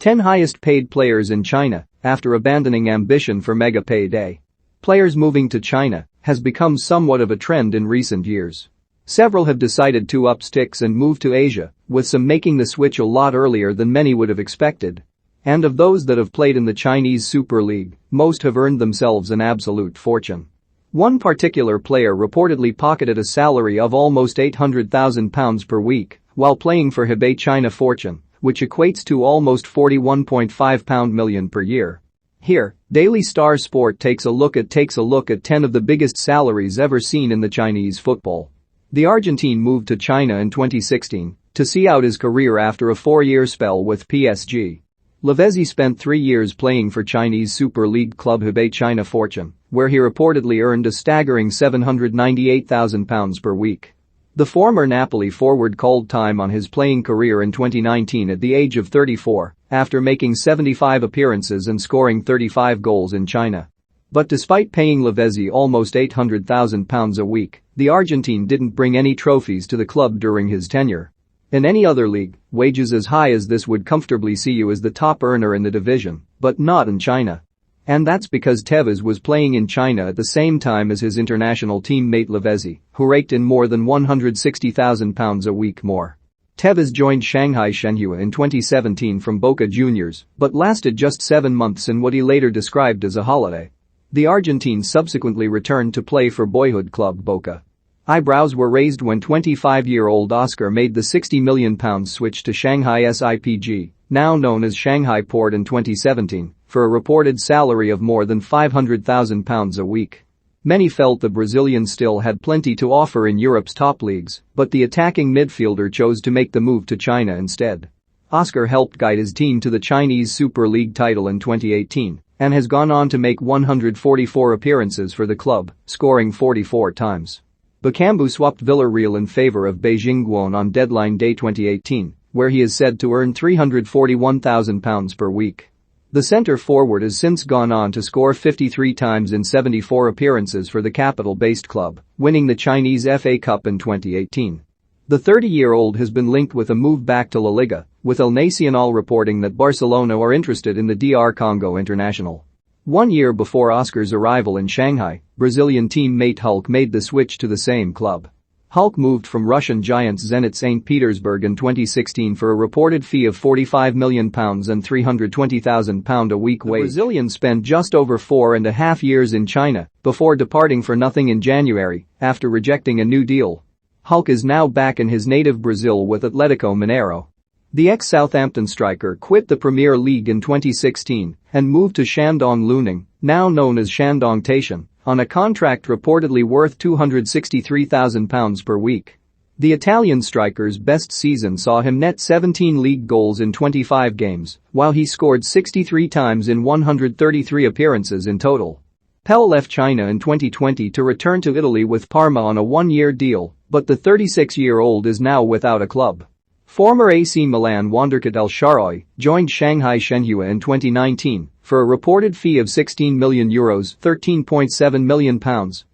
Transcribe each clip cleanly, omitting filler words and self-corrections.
10 highest paid players in China after abandoning ambition for mega payday. Players moving to China has become somewhat of a trend in recent years. Several have decided to up sticks and move to Asia, with some making the switch a lot earlier than many would have expected. And of those that have played in the Chinese Super League, most have earned themselves an absolute fortune. One particular player reportedly pocketed a salary of almost £800,000 per week while playing for Hebei China Fortune, which equates to almost £41.5 million per year. Here, Daily Star Sport takes a look at 10 of the biggest salaries ever seen in the Chinese football. The Argentine moved to China in 2016 to see out his career after a 4-year spell with PSG. Lavezzi spent 3 years playing for Chinese Super League club Hebei China Fortune, where he reportedly earned a staggering £798,000 per week. The former Napoli forward called time on his playing career in 2019 at the age of 34, after making 75 appearances and scoring 35 goals in China. But despite paying Lavezzi almost £800,000 a week, the Argentine didn't bring any trophies to the club during his tenure. In any other league, wages as high as this would comfortably see you as the top earner in the division, but not in China. And that's because Tevez was playing in China at the same time as his international teammate Lavezzi, who raked in more than £160,000 a week more. Tevez joined Shanghai Shenhua in 2017 from Boca Juniors, but lasted just 7 months in what he later described as a holiday. The Argentine subsequently returned to play for boyhood club Boca. Eyebrows were raised when 25-year-old Oscar made the £60 million switch to Shanghai SIPG, now known as Shanghai Port, in 2017, for a reported salary of more than £500,000 a week. Many felt the Brazilian still had plenty to offer in Europe's top leagues, but the attacking midfielder chose to make the move to China instead. Oscar helped guide his team to the Chinese Super League title in 2018 and has gone on to make 144 appearances for the club, scoring 44 times. Bakambu swapped Villarreal in favor of Beijing Guoan on deadline day 2018, where he is said to earn £341,000 per week. The centre forward has since gone on to score 53 times in 74 appearances for the capital-based club, winning the Chinese FA Cup in 2018. The 30-year-old has been linked with a move back to La Liga, with El Nacional reporting that Barcelona are interested in the DR Congo international. 1 year before Oscar's arrival in Shanghai, Brazilian teammate Hulk made the switch to the same club. Hulk moved from Russian giants Zenit St. Petersburg in 2016 for a reported fee of £45 million and £320,000 a week wage. The Brazilian spent just over 4.5 years in China before departing for nothing in January after rejecting a new deal. Hulk is now back in his native Brazil with Atlético Mineiro. The ex-Southampton striker quit the Premier League in 2016 and moved to Shandong Luneng, now known as Shandong Taishan, on a contract reportedly worth £263,000 per week. The Italian striker's best season saw him net 17 league goals in 25 games, while he scored 63 times in 133 appearances in total. Pell left China in 2020 to return to Italy with Parma on a 1-year deal, but the 36-year-old is now without a club. Former AC Milan wonderkid El Shaarawy joined Shanghai Shenhua in 2019 for a reported fee of €16 million £13.7 million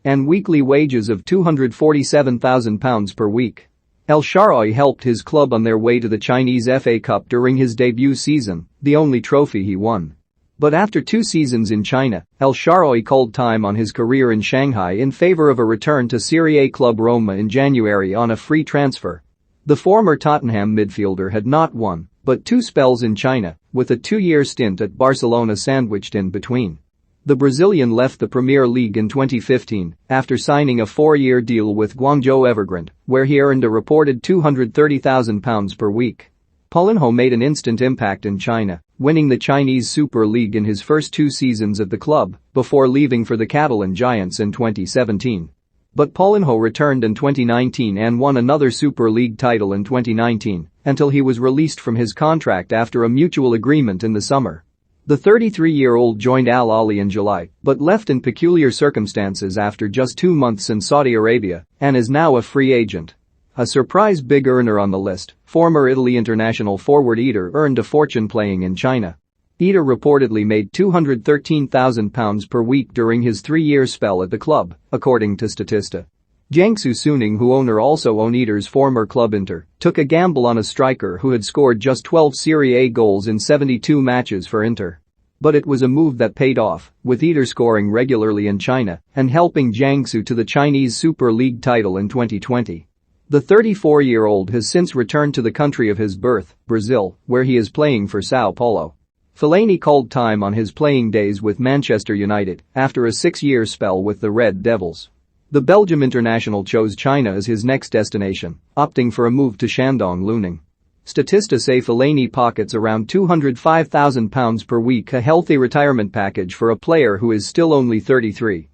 and weekly wages of £247,000 per week. El Shaarawy helped his club on their way to the Chinese FA Cup during his debut season, the only trophy he won. But after 2 seasons in China, El Shaarawy called time on his career in Shanghai in favor of a return to Serie A club Roma in January on a free transfer. The former Tottenham midfielder had not 1, but 2 spells in China, with a 2-year stint at Barcelona sandwiched in between. The Brazilian left the Premier League in 2015 after signing a 4-year deal with Guangzhou Evergrande, where he earned a reported £230,000 per week. Paulinho made an instant impact in China, winning the Chinese Super League in his first 2 seasons at the club before leaving for the Catalan Giants in 2017. But Paulinho returned in 2019 and won another Super League title in 2019 until he was released from his contract after a mutual agreement in the summer. The 33-year-old joined Al Ahly in July but left in peculiar circumstances after just 2 months in Saudi Arabia and is now a free agent. A surprise big earner on the list, former Italy international forward Eder earned a fortune playing in China. Eder reportedly made £213,000 per week during his 3-year spell at the club, according to Statista. Jiangsu Suning, who also owned Inter's former club Inter, took a gamble on a striker who had scored just 12 Serie A goals in 72 matches for Inter. But it was a move that paid off, with Inter scoring regularly in China and helping Jiangsu to the Chinese Super League title in 2020. The 34-year-old has since returned to the country of his birth, Brazil, where he is playing for Sao Paulo. Fellaini called time on his playing days with Manchester United after a 6-year spell with the Red Devils. The Belgium international chose China as his next destination, opting for a move to Shandong Luneng. Statista say Fellaini pockets around £205,000 per week, a healthy retirement package for a player who is still only 33.